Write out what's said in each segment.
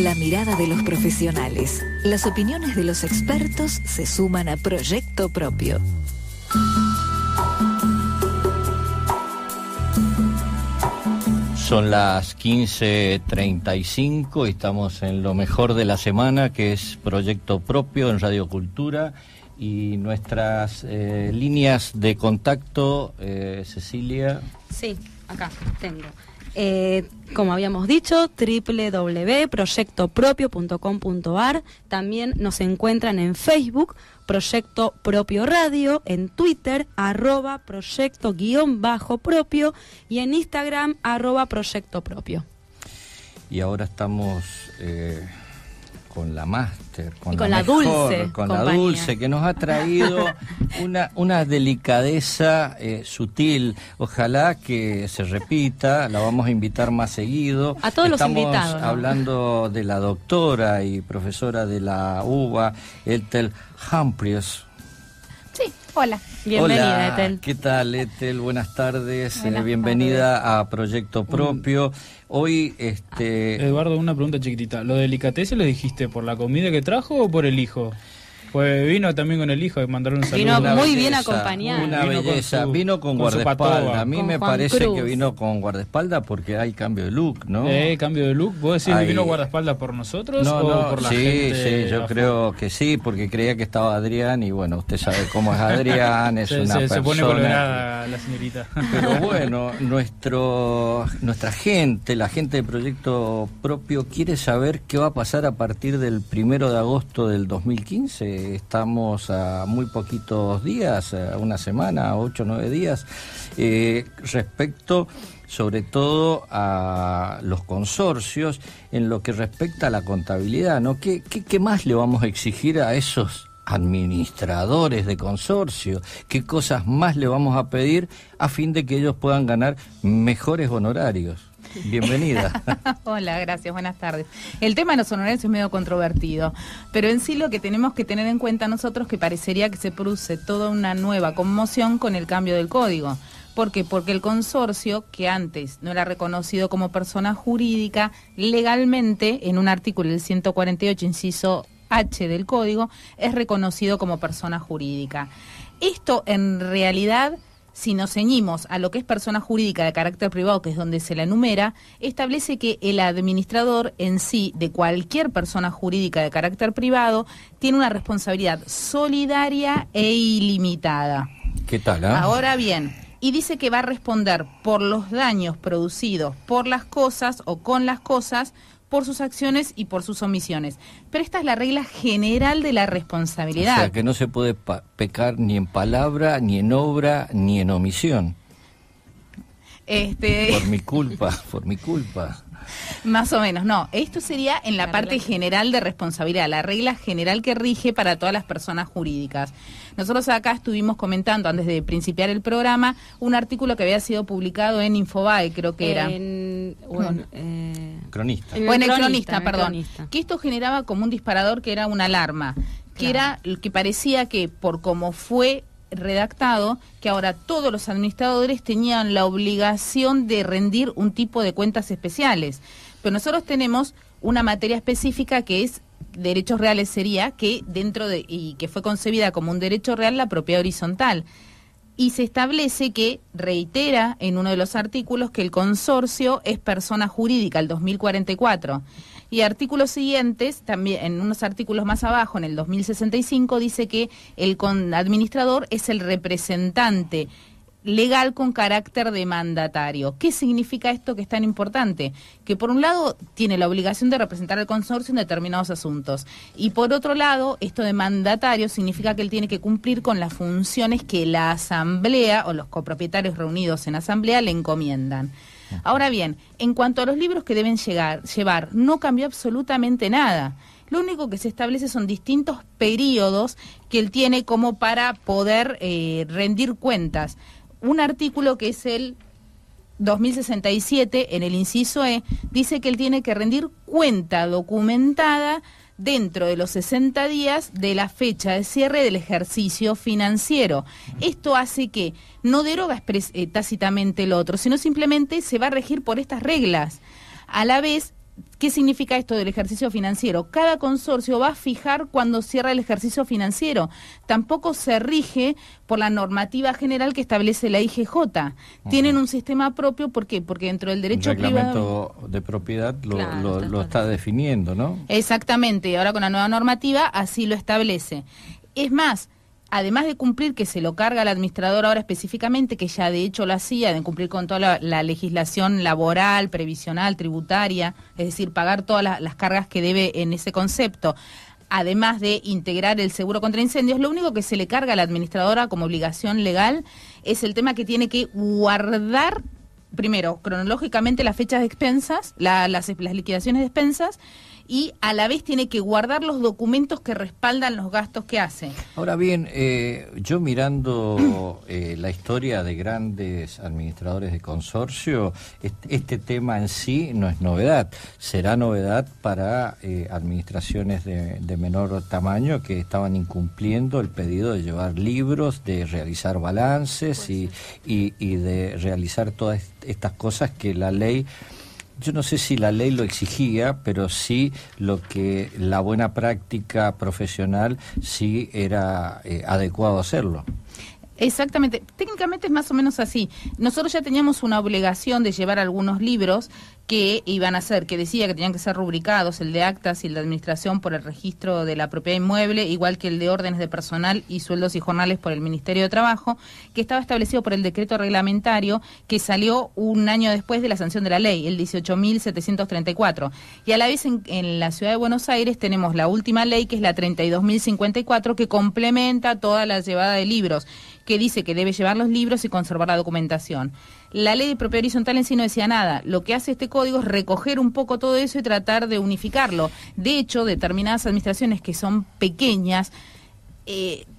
La mirada de los profesionales, las opiniones de los expertos se suman a Proyecto Propio. Son las 15:35 y estamos en lo mejor de la semana, que es Proyecto Propio en Radio Cultura, y nuestras líneas de contacto, Cecilia. Sí, acá tengo. Como habíamos dicho, www.proyectopropio.com.ar. También nos encuentran en Facebook, Proyecto Propio Radio, en Twitter, @proyecto_propio, y en Instagram, @proyecto propio. Y ahora estamos con la máster, con la Dulce, con la Dulce, que nos ha traído una delicadeza sutil. Ojalá que se repita, la vamos a invitar más seguido. A todos los invitados, Estamos ¿no? hablando de la doctora y profesora de la UBA, Ethel Humphries. Sí, hola. Bienvenida, Hola, Ethel. ¿qué tal, Ethel? Buenas tardes. Buenas Bienvenida tardes. a Proyecto Propio. Hoy, Eduardo, una pregunta chiquitita. ¿Lo de delicatessen lo dijiste por la comida que trajo o por el hijo? Pues vino también con el hijo, de mandarle un saludo. Vino Una muy belleza, bien acompañado. Una Vino con belleza. su- Vino con con su guardaespaldas. patoba. A mí Con me Juan parece Cruz. que vino con guardaespaldas porque hay cambio de look, ¿no? Cambio de look. ¿Vos decís que Ahí. vino guardaespaldas por nosotros No, o no, por la sí, gente? sí, yo creo que sí, porque creía que estaba Adrián y bueno, usted sabe cómo es Adrián, es una Se persona... pone colorada la señorita. Pero bueno, nuestra gente, la gente de Proyecto Propio, quiere saber qué va a pasar a partir del 1 de agosto del 2015. Estamos a muy poquitos días, a una semana, 8 o 9 días, respecto sobre todo a los consorcios en lo que respecta a la contabilidad, ¿no? ¿Qué más le vamos a exigir a esos administradores de consorcio? ¿Qué cosas más le vamos a pedir a fin de que ellos puedan ganar mejores honorarios? Bienvenida. Hola, gracias, buenas tardes. El tema de los honorarios es medio controvertido, pero en sí lo que tenemos que tener en cuenta nosotros, que parecería que se produce toda una nueva conmoción con el cambio del código. ¿Por qué? Porque el consorcio, que antes no era reconocido como persona jurídica, legalmente, en un artículo del 148, inciso H del código, es reconocido como persona jurídica. Esto, en realidad, si nos ceñimos a lo que es persona jurídica de carácter privado, que es donde se la enumera, establece que el administrador en sí, de cualquier persona jurídica de carácter privado, tiene una responsabilidad solidaria e ilimitada. ¿Qué tal, Ahora bien, y dice que va a responder por los daños producidos por las cosas o con las cosas, por sus acciones y por sus omisiones. Pero esta es la regla general de la responsabilidad. O sea, que no se puede pecar ni en palabra, ni en obra, ni en omisión. Por mi culpa. Más o menos, no. Esto sería en la parte general de responsabilidad, la regla general que rige para todas las personas jurídicas. Nosotros acá estuvimos comentando, antes de principiar el programa, un artículo que había sido publicado en Infobae, creo que era. Cronista. En el Cronista, perdón. Que esto generaba como un disparador que era una alarma, que era lo que parecía que por cómo fue redactado, que ahora todos los administradores tenían la obligación de rendir un tipo de cuentas especiales. Pero nosotros tenemos una materia específica que es derechos reales, sería que dentro de, y que fue concebida como un derecho real, la propiedad horizontal. Y se establece que, reitera en uno de los artículos, que el consorcio es persona jurídica, el 2044. Y artículos siguientes, también en unos artículos más abajo, en el 2065, dice que el administrador es el representante legal con carácter de mandatario. ¿Qué significa esto que es tan importante? Que por un lado tiene la obligación de representar al consorcio en determinados asuntos, y por otro lado, esto de mandatario significa que él tiene que cumplir con las funciones que la asamblea o los copropietarios reunidos en asamblea le encomiendan. Ahora bien, en cuanto a los libros que deben llevar, no cambió absolutamente nada. Lo único que se establece son distintos periodos que él tiene como para poder rendir cuentas. Un artículo que es el 2067, en el inciso E, dice que él tiene que rendir cuenta documentada dentro de los 60 días de la fecha de cierre del ejercicio financiero. Esto hace que no deroga tácitamente el otro, sino simplemente se va a regir por estas reglas. A la vez, ¿qué significa esto del ejercicio financiero? Cada consorcio va a fijar cuándo cierra el ejercicio financiero. Tampoco se rige por la normativa general que establece la IGJ. Tienen un sistema propio, ¿por qué? Porque dentro del derecho privado... El reglamento de propiedad lo está definiendo, ¿no? Exactamente, y ahora con la nueva normativa así lo establece. Es más, además de cumplir, que se lo carga al administrador ahora específicamente, que ya de hecho lo hacía, de cumplir con toda la legislación laboral, previsional, tributaria, es decir, pagar todas las cargas que debe en ese concepto, además de integrar el seguro contra incendios, lo único que se le carga a la administradora como obligación legal es el tema que tiene que guardar, primero, cronológicamente las fechas de expensas, las liquidaciones de expensas, y a la vez tiene que guardar los documentos que respaldan los gastos que hace. Ahora bien, yo mirando la historia de grandes administradores de consorcio, este tema en sí no es novedad. Será novedad para administraciones de menor tamaño que estaban incumpliendo el pedido de llevar libros, de realizar balances y de realizar todas estas cosas que la ley... Yo no sé si la ley lo exigía, pero sí lo que la buena práctica profesional sí era adecuado hacerlo. Exactamente, técnicamente es más o menos así. Nosotros ya teníamos una obligación de llevar algunos libros que iban a ser, que decía que tenían que ser rubricados, el de actas y el de administración por el registro de la propiedad inmueble, igual que el de órdenes de personal y sueldos y jornales por el Ministerio de Trabajo, que estaba establecido por el decreto reglamentario que salió un año después de la sanción de la ley, el 18.734. Y a la vez en la Ciudad de Buenos Aires tenemos la última ley, que es la 32.054, que complementa toda la llevada de libros, que dice que debe llevar los libros y conservar la documentación. La ley de propiedad horizontal en sí no decía nada. Lo que hace este código es recoger un poco todo eso y tratar de unificarlo. De hecho, determinadas administraciones que son pequeñas,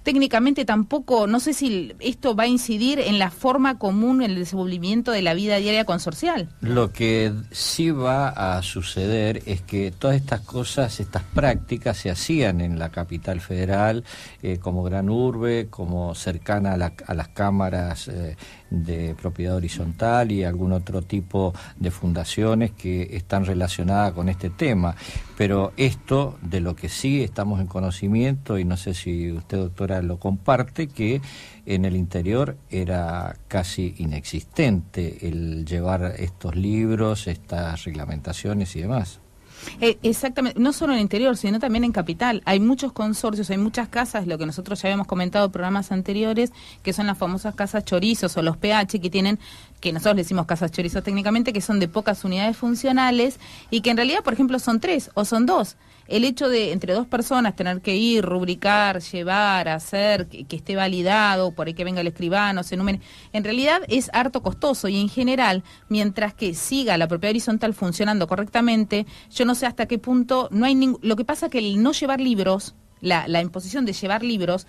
técnicamente tampoco, no sé si esto va a incidir en la forma común, en el desenvolvimiento de la vida diaria consorcial. Lo que sí va a suceder es que todas estas cosas, estas prácticas se hacían en la capital federal, como gran urbe, como cercana a las cámaras de propiedad horizontal y algún otro tipo de fundaciones que están relacionadas con este tema. Pero esto, de lo que sí estamos en conocimiento, y no sé si usted, doctora, lo comparte, que en el interior era casi inexistente el llevar estos libros, estas reglamentaciones y demás. Exactamente, no solo en el interior, sino también en capital. Hay muchos consorcios, hay muchas casas, lo que nosotros ya habíamos comentado en programas anteriores, que son las famosas casas chorizos o los PH, que tienen, que nosotros le decimos casas chorizos técnicamente, que son de pocas unidades funcionales y que en realidad, por ejemplo, son 3 o son 2. El hecho de entre 2 personas tener que ir, rubricar, llevar, hacer, que esté validado, por ahí que venga el escribano, se enumere, en realidad es harto costoso, y en general, mientras que siga la propiedad horizontal funcionando correctamente, yo no sé hasta qué punto no hay lo que pasa que el no llevar libros, la imposición de llevar libros,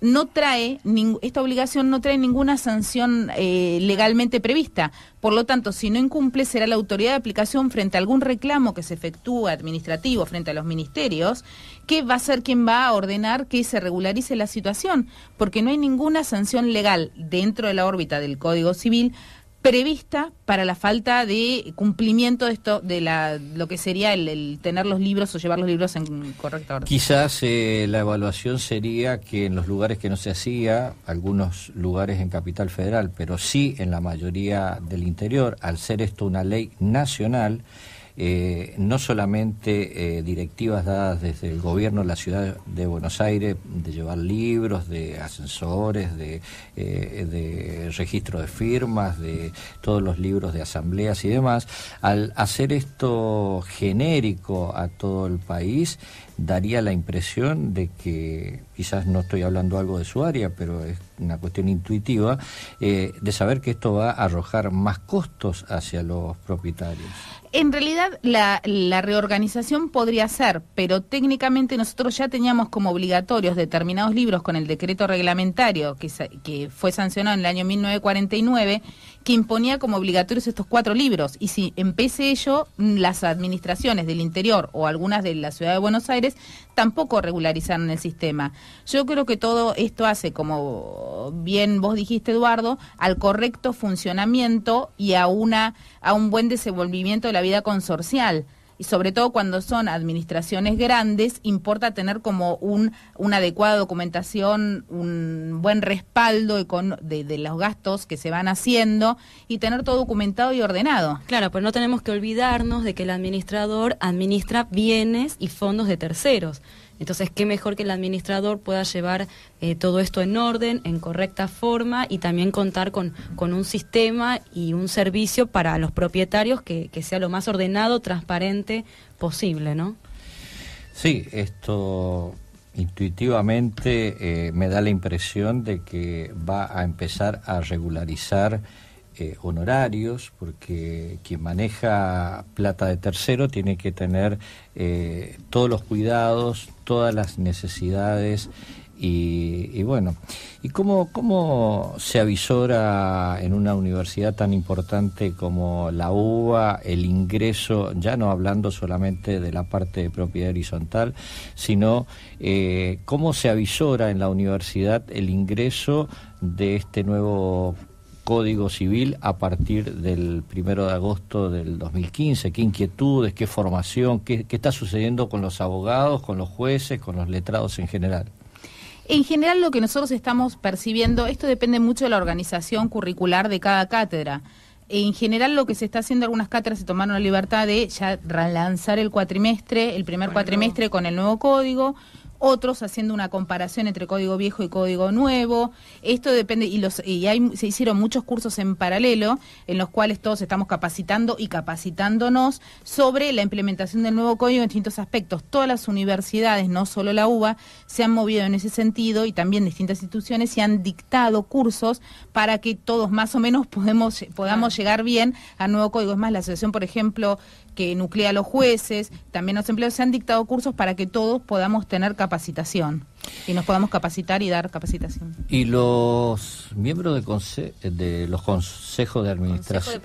no trae, esta obligación no trae ninguna sanción legalmente prevista. Por lo tanto, si no incumple, será la autoridad de aplicación frente a algún reclamo que se efectúe administrativo frente a los ministerios, que va a ser quien va a ordenar que se regularice la situación, porque no hay ninguna sanción legal dentro de la órbita del Código Civil prevista para la falta de cumplimiento de esto, de lo que sería el tener los libros o llevar los libros en correcta orden. Quizás la evaluación sería que en los lugares que no se hacía, algunos lugares en Capital Federal, pero sí en la mayoría del interior, al ser esto una ley nacional, no solamente directivas dadas desde el gobierno de la ciudad de Buenos Aires de llevar libros, de ascensores, de registro de firmas, de todos los libros de asambleas y demás, al hacer esto genérico a todo el país, daría la impresión de que, quizás no estoy hablando algo de su área, pero es una cuestión intuitiva, de saber que esto va a arrojar más costos hacia los propietarios. En realidad la reorganización podría ser, pero técnicamente nosotros ya teníamos como obligatorios determinados libros con el decreto reglamentario que fue sancionado en el año 1949, que imponía como obligatorios estos 4 libros, y si en pese a ello, las administraciones del interior o algunas de la Ciudad de Buenos Aires tampoco regularizaron el sistema. Yo creo que todo esto hace, como bien vos dijiste, Eduardo, al correcto funcionamiento y a un buen desenvolvimiento de la vida consorcial. y sobre todo cuando son administraciones grandes, importa tener como una adecuada documentación, un buen respaldo de los gastos que se van haciendo y tener todo documentado y ordenado. Claro, pero no tenemos que olvidarnos de que el administrador administra bienes y fondos de terceros. Entonces, qué mejor que el administrador pueda llevar todo esto en orden, en correcta forma y también contar con un sistema y un servicio para los propietarios que sea lo más ordenado, transparente posible, ¿no? Sí, esto intuitivamente me da la impresión de que va a empezar a regularizar honorarios, porque quien maneja plata de tercero tiene que tener todos los cuidados, todas las necesidades y bueno, ¿y cómo se avisora en una universidad tan importante como la UBA el ingreso, ya no hablando solamente de la parte de propiedad horizontal, sino cómo se avisora en la universidad el ingreso de este nuevo Código Civil a partir del 1 de agosto del 2015? ¿Qué inquietudes, qué formación, qué está sucediendo con los abogados, con los jueces, con los letrados en general? En general lo que nosotros estamos percibiendo, esto depende mucho de la organización curricular de cada cátedra. En general lo que se está haciendo, algunas cátedras se tomaron la libertad de ya relanzar el primer cuatrimestre con el nuevo código, otros haciendo una comparación entre código viejo y código nuevo. Esto depende, se hicieron muchos cursos en paralelo en los cuales todos estamos capacitando y capacitándonos sobre la implementación del nuevo código en distintos aspectos. Todas las universidades, no solo la UBA, se han movido en ese sentido y también distintas instituciones se han dictado cursos para que todos más o menos podamos llegar bien al nuevo código. Es más, la asociación, por ejemplo, que nuclea a los jueces, también los empleados, se han dictado cursos para que todos podamos tener capacitación y nos podamos capacitar y dar capacitación. ¿Y los miembros de los consejos de administración,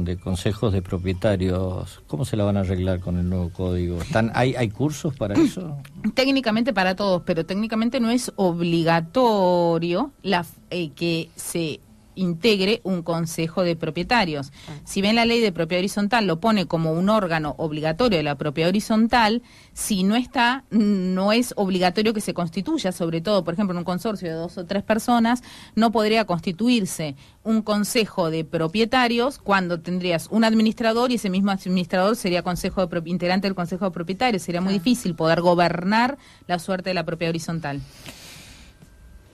de consejos de propietarios, cómo se la van a arreglar con el nuevo código? ¿Hay cursos para eso? Técnicamente para todos, pero técnicamente no es obligatorio que se integre un consejo de propietarios. Si bien la ley de propiedad horizontal lo pone como un órgano obligatorio de la propiedad horizontal, si no está, no es obligatorio que se constituya, sobre todo, por ejemplo, en un consorcio de 2 o 3 personas, no podría constituirse un consejo de propietarios cuando tendrías un administrador y ese mismo administrador sería integrante del consejo de propietarios. Sería muy difícil poder gobernar la suerte de la propiedad horizontal.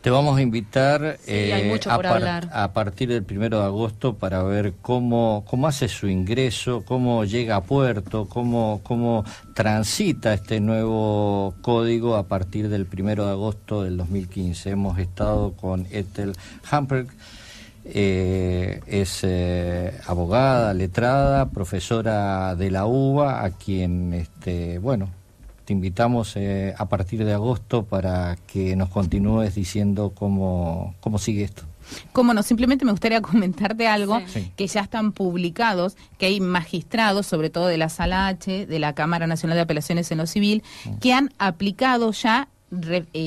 Te vamos a invitar hay mucho por hablar. A partir del 1 de agosto para ver cómo hace su ingreso, cómo llega a puerto, cómo transita este nuevo código a partir del 1 de agosto del 2015. Hemos estado con Ethel Hamperg, es abogada, letrada, profesora de la UBA, a quien, te invitamos a partir de agosto para que nos continúes diciendo cómo sigue esto. Cómo no, simplemente me gustaría comentarte algo, que ya están publicados, que hay magistrados, sobre todo de la Sala H, de la Cámara Nacional de Apelaciones en lo Civil, que han aplicado ya,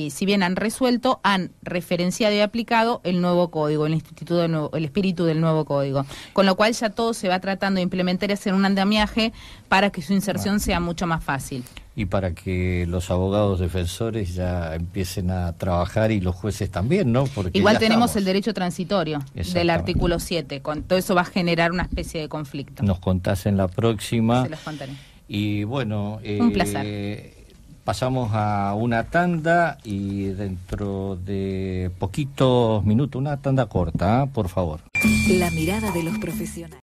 si bien han resuelto, han referenciado y aplicado el nuevo código, el espíritu del nuevo código. Con lo cual ya todo se va tratando de implementar y hacer un andamiaje para que su inserción sea mucho más fácil. Y para que los abogados defensores ya empiecen a trabajar y los jueces también, ¿no? Porque igual tenemos el derecho transitorio del artículo 7, con todo eso va a generar una especie de conflicto. Nos contás en la próxima. Se los contaré. Y bueno, un placer. Pasamos a una tanda y dentro de poquitos minutos, una tanda corta, por favor. La mirada de los profesionales.